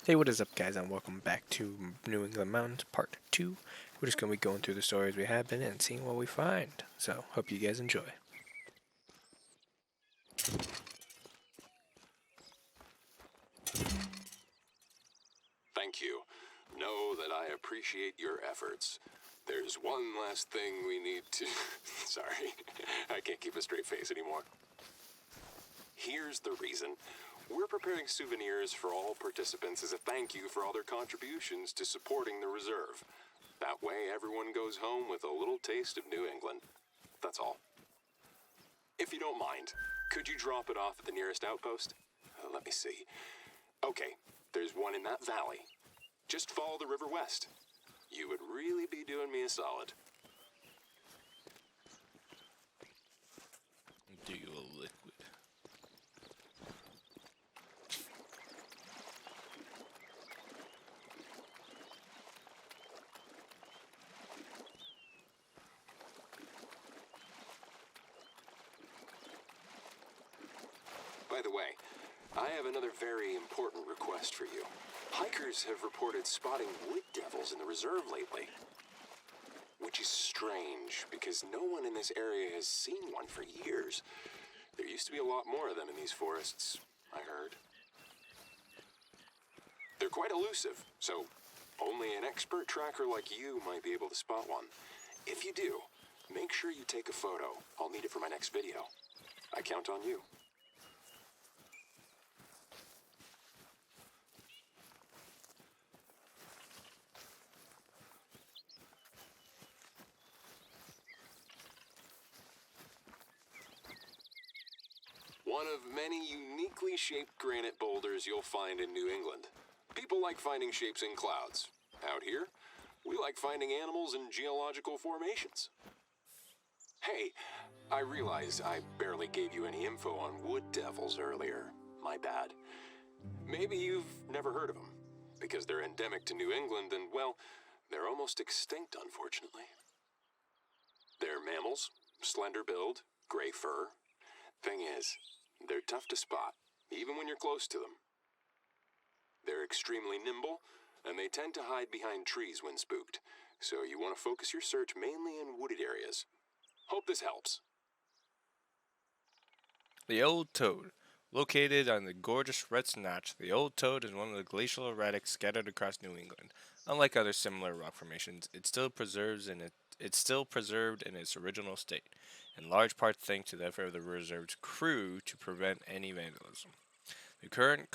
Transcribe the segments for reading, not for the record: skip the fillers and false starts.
Hey, what is up, guys, and welcome back to New England Mountains Part 2. We're just going to be going through the stories we have been and seeing what we find. So, hope you guys enjoy. Thank you. Know that I appreciate your efforts. There's one last thing we need to... Sorry, I can't keep a straight face anymore. Here's the reason. We're preparing souvenirs for all participants as a thank you for all their contributions to supporting the reserve. That way everyone goes home with a little taste of New England. That's all. If you don't mind, could you drop it off at the nearest outpost? Let me see. Okay, there's one in that valley. Just follow the river west. You would really be doing me a solid. Do you a liquid? By the way, I have another very important request for you. Hikers have reported spotting wood devils in the reserve lately. Which is strange, because no one in this area has seen one for years. There used to be a lot more of them in these forests, I heard. They're quite elusive, so only an expert tracker like you might be able to spot one. If you do, make sure you take a photo. I'll need it for my next video. I count on you. One of many uniquely shaped granite boulders you'll find in New England. People like finding shapes in clouds. Out here, we like finding animals in geological formations. Hey, I realize I barely gave you any info on wood devils earlier. My bad. Maybe you've never heard of them, because they're endemic to New England and, well, they're almost extinct, unfortunately. They're mammals, slender build, gray fur. Thing is, they're tough to spot, even when you're close to them. They're extremely nimble, and they tend to hide behind trees when spooked, so you want to focus your search mainly in wooded areas. Hope this helps. The Old Toad. Located on the gorgeous Reds Notch, the Old Toad is one of the glacial erratics scattered across New England. Unlike other similar rock formations, it's still preserved in its original state, in large part thanks to the effort of the reserve's crew to prevent any vandalism. The current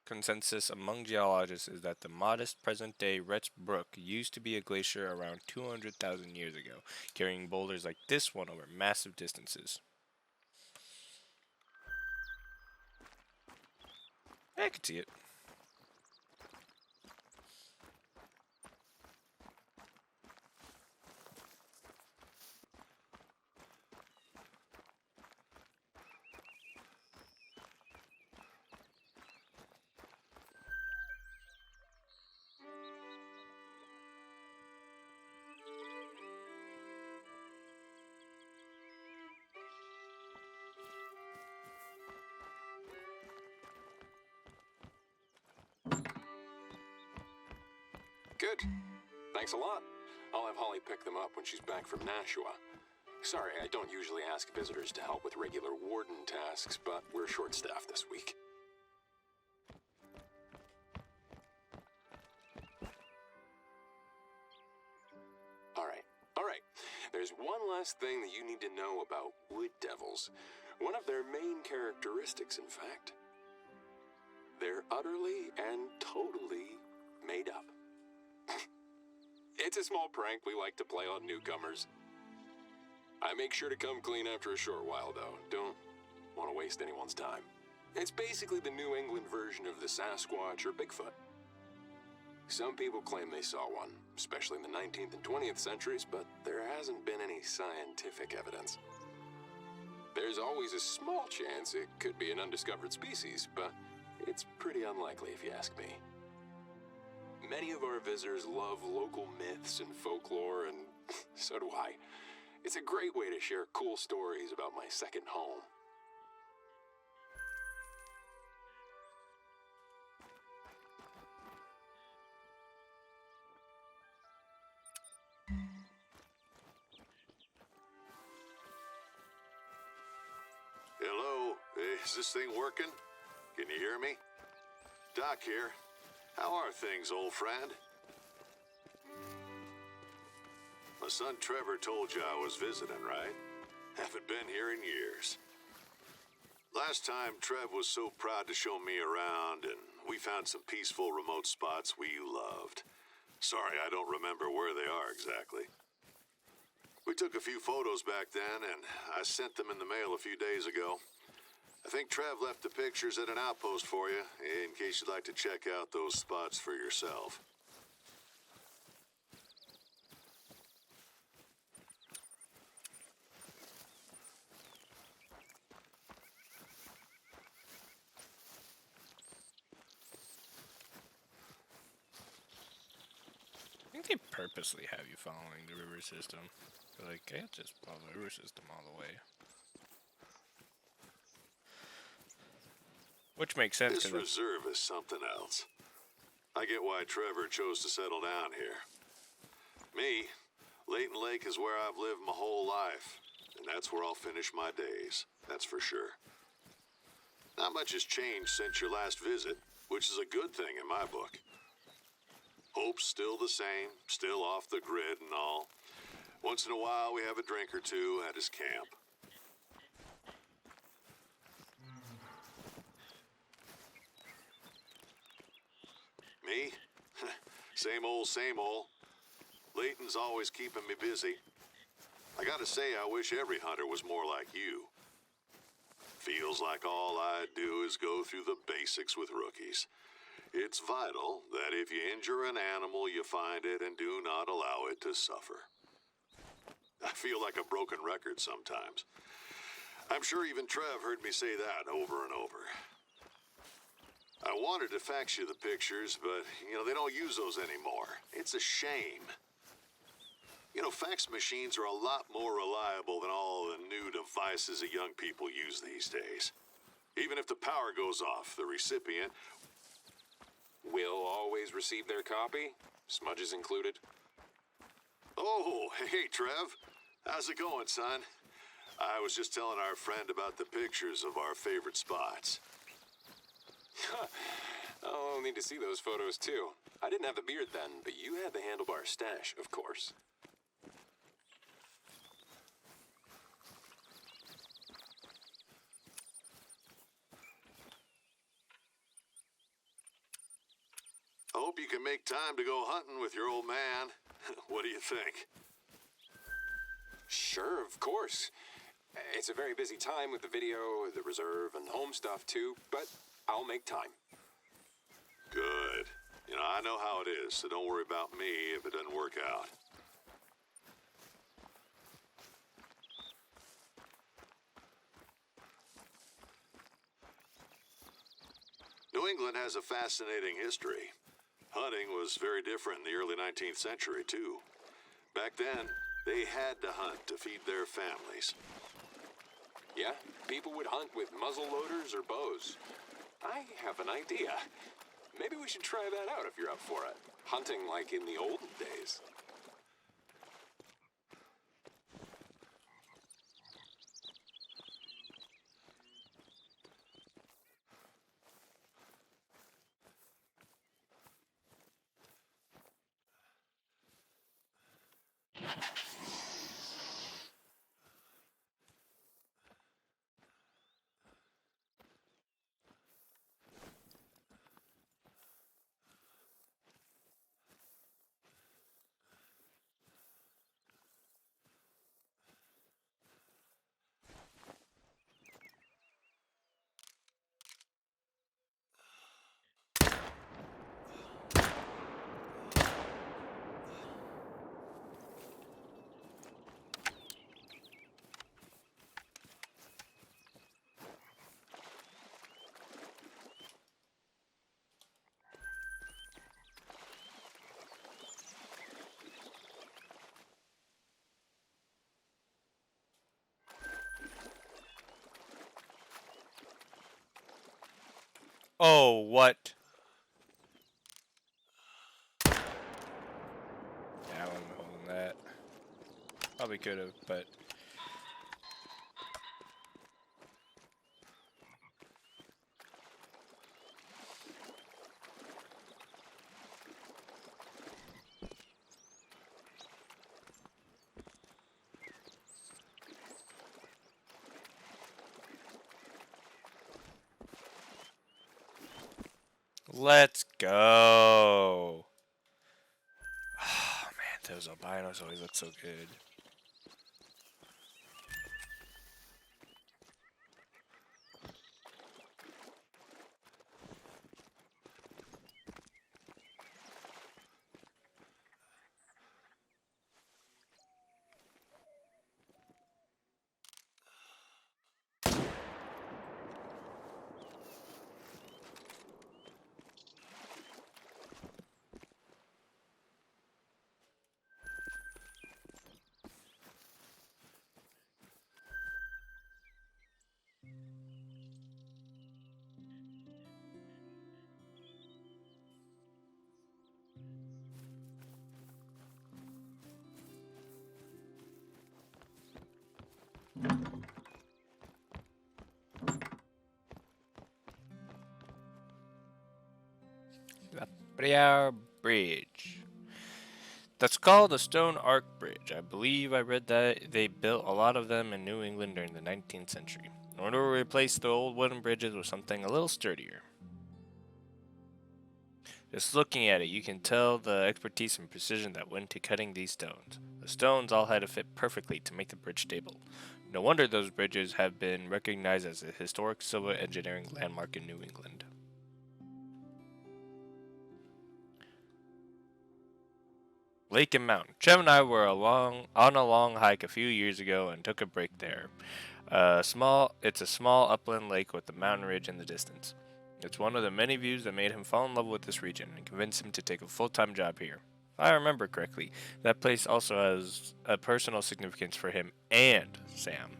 consensus among geologists is that the modest present-day Retz Brook used to be a glacier around 200,000 years ago, carrying boulders like this one over massive distances. I can see it. Good. Thanks a lot. I'll have Holly pick them up when she's back from Nashua. Sorry, I don't usually ask visitors to help with regular warden tasks, but we're short-staffed this week. All right. There's one last thing that you need to know about wood devils. One of their main characteristics, in fact. They're utterly and totally made up. It's a small prank we like to play on newcomers. I make sure to come clean after a short while, though. Don't want to waste anyone's time. It's basically the New England version of the Sasquatch or Bigfoot. Some people claim they saw one, especially in the 19th and 20th centuries, but there hasn't been any scientific evidence. There's always a small chance it could be an undiscovered species, but it's pretty unlikely if you ask me. Many of our visitors love local myths and folklore, and so do I. It's a great way to share cool stories about my second home. is this thing working? Can you hear me? Doc here. How are things, old friend? My son Trevor told you I was visiting, right? Haven't been here in years. Last time, Trev was so proud to show me around, and we found some peaceful remote spots we loved. Sorry, I don't remember where they are exactly. We took a few photos back then, and I sent them in the mail a few days ago. I think Trev left the pictures at an outpost for you, in case you'd like to check out those spots for yourself. I think they purposely have you following the river system. They're like, can't just follow the river system all the way. Which makes sense. This reserve is something else. I get why Trevor chose to settle down here. Me, Layton Lake is where I've lived my whole life, and that's where I'll finish my days, that's for sure. Not much has changed since your last visit, which is a good thing in my book. Hope's still the same, still off the grid and all. Once in a while we have a drink or two at his camp. Me? Same old, same old. Layton's always keeping me busy. I gotta say, I wish every hunter was more like you. Feels like all I do is go through the basics with rookies. It's vital that if you injure an animal, you find it and do not allow it to suffer. I feel like a broken record sometimes. I'm sure even Trev heard me say that over and over. I wanted to fax you the pictures, but, they don't use those anymore. It's a shame. Fax machines are a lot more reliable than all the new devices that young people use these days. Even if the power goes off, the recipient will always receive their copy, smudges included. Oh, hey, Trev. How's it going, son? I was just telling our friend about the pictures of our favorite spots. I'll need to see those photos, too. I didn't have the beard then, but you had the handlebar stash, of course. I hope you can make time to go hunting with your old man. What do you think? Sure, of course. It's a very busy time with the video, the reserve, and home stuff, too, but I'll make time. Good. I know how it is, so don't worry about me if it doesn't work out. New England has a fascinating history. Hunting was very different in the early 19th century, too. Back then, they had to hunt to feed their families. Yeah, people would hunt with muzzle loaders or bows. I have an idea. Maybe we should try that out if you're up for it. Hunting like in the olden days. Oh, what? Yeah, I wasn't holding that. Probably could have, but Let's go. Oh man, those albinos always look so good. La Brea Bridge. That's called the Stone Arch Bridge. I believe I read that they built a lot of them in New England during the 19th century, in order to replace the old wooden bridges with something a little sturdier. Just looking at it, you can tell the expertise and precision that went into cutting these stones. The stones all had to fit perfectly to make the bridge stable. No wonder those bridges have been recognized as a historic civil engineering landmark in New England. Lake and Mountain. Trev and I were on a long hike a few years ago and took a break there. It's a small upland lake with a mountain ridge in the distance. It's one of the many views that made him fall in love with this region and convinced him to take a full-time job here. If I remember correctly, that place also has a personal significance for him and Sam.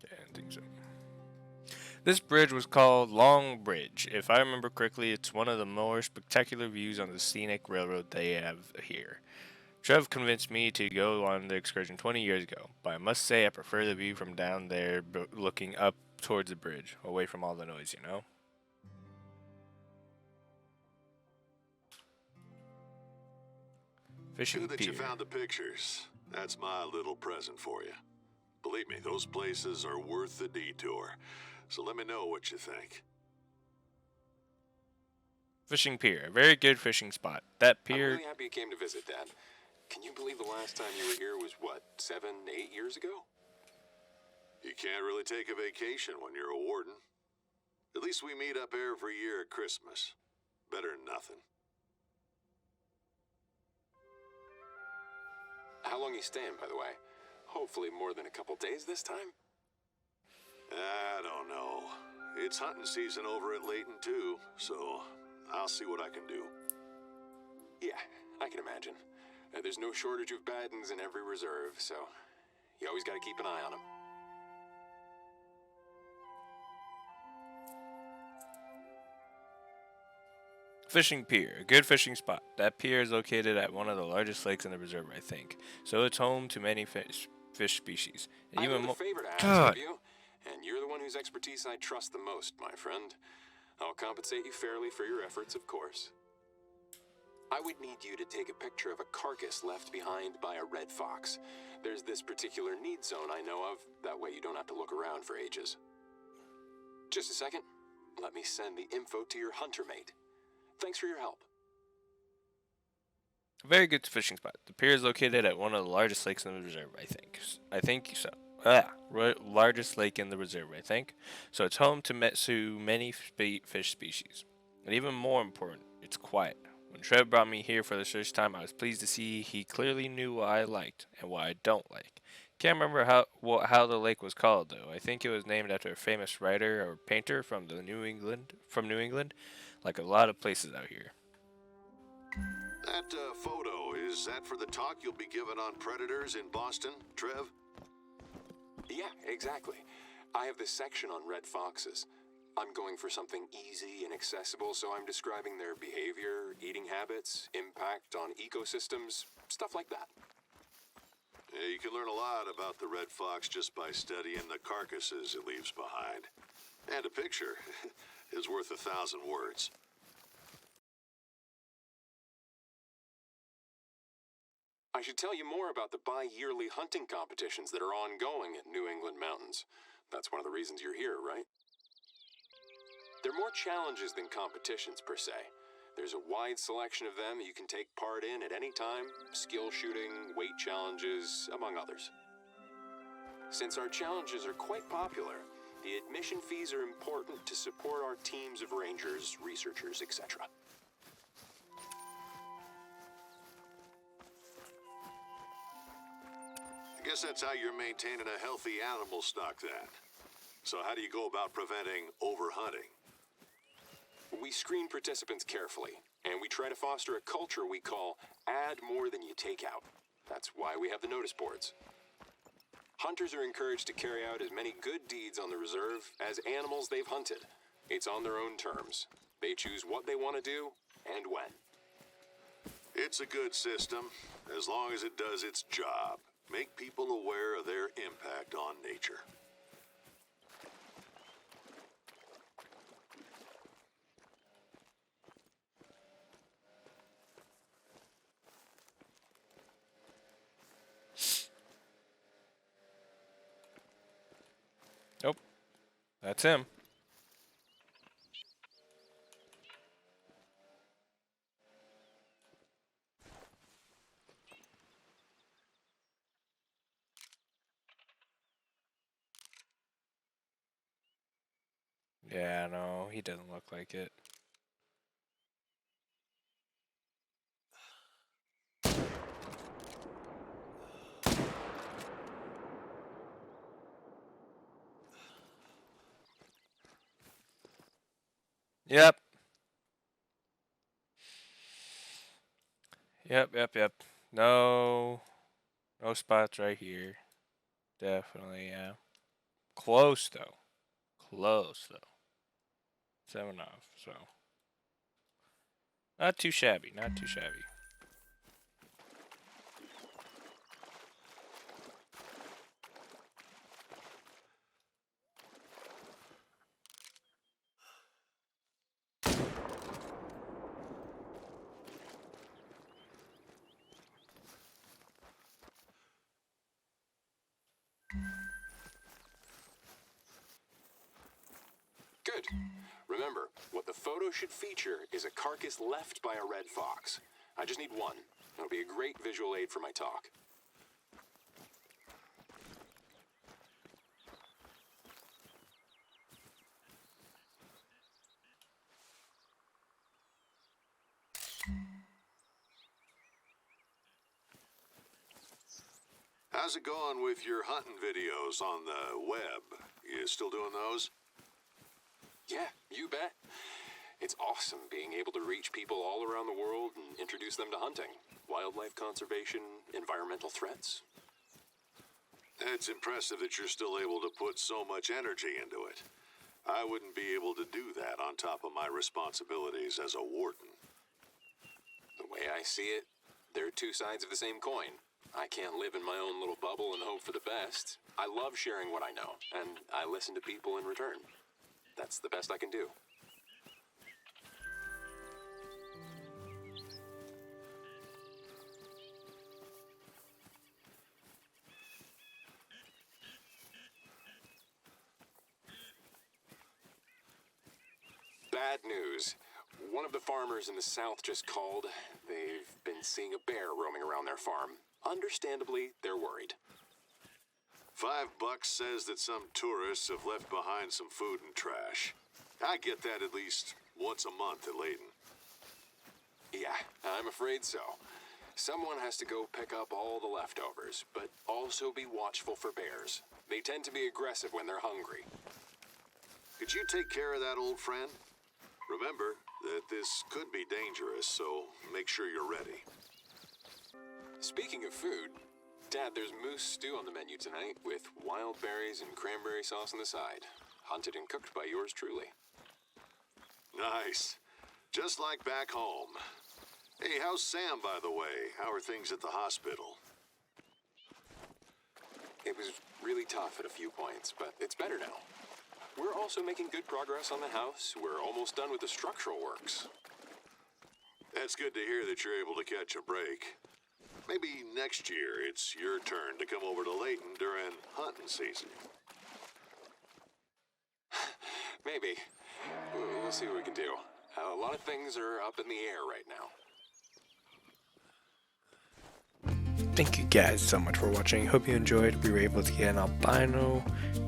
Yeah, I think so. This bridge was called Long Bridge. If I remember correctly, it's one of the more spectacular views on the scenic railroad they have here. Trev convinced me to go on the excursion 20 years ago, but I must say I prefer the view from down there looking up towards the bridge, away from all the noise, you know? Fishing Good that you Pier. found the pictures. That's my little present for you. Believe me, those places are worth the detour. So let me know what you think. Fishing Pier, a very good fishing spot. That I'm pier, really happy you came to visit, Dad. Can you believe the last time you were here was, what, 7, 8 years ago? You can't really take a vacation when you're a warden. At least we meet up every year at Christmas. Better than nothing. How long you staying, by the way? Hopefully more than a couple days this time? I don't know. It's hunting season over at Layton, too, so I'll see what I can do. Yeah, I can imagine. There's no shortage of bad uns in every reserve, so you always got to keep an eye on them. Fishing Pier, a good fishing spot. That pier is located at one of the largest lakes in the reserve, I think. So it's home to many fish species. And I have even a more. favor to ask God. of you, and you're the one whose expertise I trust the most, my friend. I'll compensate you fairly for your efforts, of course. I would need you to take a picture of a carcass left behind by a red fox. There's this particular need zone I know of. That way you don't have to look around for ages. Just a second. Let me send the info to your hunter mate. Thanks for your help. A very good fishing spot. The pier is located at one of the largest lakes in the reserve, I think. I think so. Largest lake in the reserve, I think. So it's home to many fish species. And even more important, it's quiet. When Trev brought me here for the first time, I was pleased to see he clearly knew what I liked and what I don't like. Can't remember how the lake was called though. I think it was named after a famous writer or painter from New England, like a lot of places out here. That photo, is that for the talk you'll be giving on predators in Boston, Trev? Yeah, exactly. I have this section on red foxes. I'm going for something easy and accessible, so I'm describing their behavior, eating habits, impact on ecosystems, stuff like that. Yeah, you can learn a lot about the red fox just by studying the carcasses it leaves behind. And a picture is worth 1,000 words. I should tell you more about the bi-yearly hunting competitions that are ongoing at New England mountains. That's one of the reasons you're here, right? They're more challenges than competitions per se. There's a wide selection of them you can take part in at any time, skill shooting, weight challenges, among others. Since our challenges are quite popular, the admission fees are important to support our teams of rangers, researchers, etc. I guess that's how you're maintaining a healthy animal stock then. So how do you go about preventing overhunting? We screen participants carefully, and we try to foster a culture we call add more than you take out. That's why we have the notice boards. Hunters are encouraged to carry out as many good deeds on the reserve as animals they've hunted. It's on their own terms. They choose what they want to do and when. It's a good system, as long as it does its job. Make people aware of their impact on nature. Nope. That's him. Yeah, no, he doesn't look like it. Yep. Yep. No. No spots right here. Definitely, yeah. Close, though. 7 off, so. Not too shabby. Good. Remember, what the photo should feature is a carcass left by a red fox. I just need one. It'll be a great visual aid for my talk. How's it going with your hunting videos on the web? You still doing those? Yeah, you bet. It's awesome being able to reach people all around the world and introduce them to hunting, wildlife conservation, environmental threats. It's impressive that you're still able to put so much energy into it. I wouldn't be able to do that on top of my responsibilities as a warden. The way I see it, they're two sides of the same coin. I can't live in my own little bubble and hope for the best. I love sharing what I know, and I listen to people in return. That's the best I can do. Bad news. One of the farmers in the south just called. They've been seeing a bear roaming around their farm. Understandably, they're worried. $5 says that some tourists have left behind some food and trash. I get that at least once a month at Layton. Yeah, I'm afraid so. Someone has to go pick up all the leftovers, but also be watchful for bears. They tend to be aggressive when they're hungry. Could you take care of that old friend? Remember that this could be dangerous, so make sure you're ready. Speaking of food, Dad, there's moose stew on the menu tonight with wild berries and cranberry sauce on the side. Hunted and cooked by yours truly. Nice. Just like back home. Hey, how's Sam, by the way? How are things at the hospital? It was really tough at a few points, but it's better now. We're also making good progress on the house. We're almost done with the structural works. That's good to hear that you're able to catch a break. Maybe next year it's your turn to come over to Layton during hunting season. Maybe. We'll see what we can do. A lot of things are up in the air right now. Thank you guys so much for watching. Hope you enjoyed. We were able to get an albino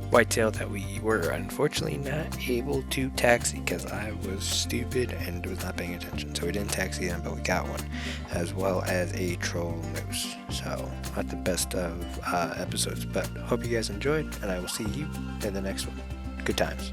whitetail that we were unfortunately not able to taxi because I was stupid and was not paying attention. So we didn't taxi them, but we got one, as well as a troll moose. So not the best of episodes, but hope you guys enjoyed, and I will see you in the next one. Good times.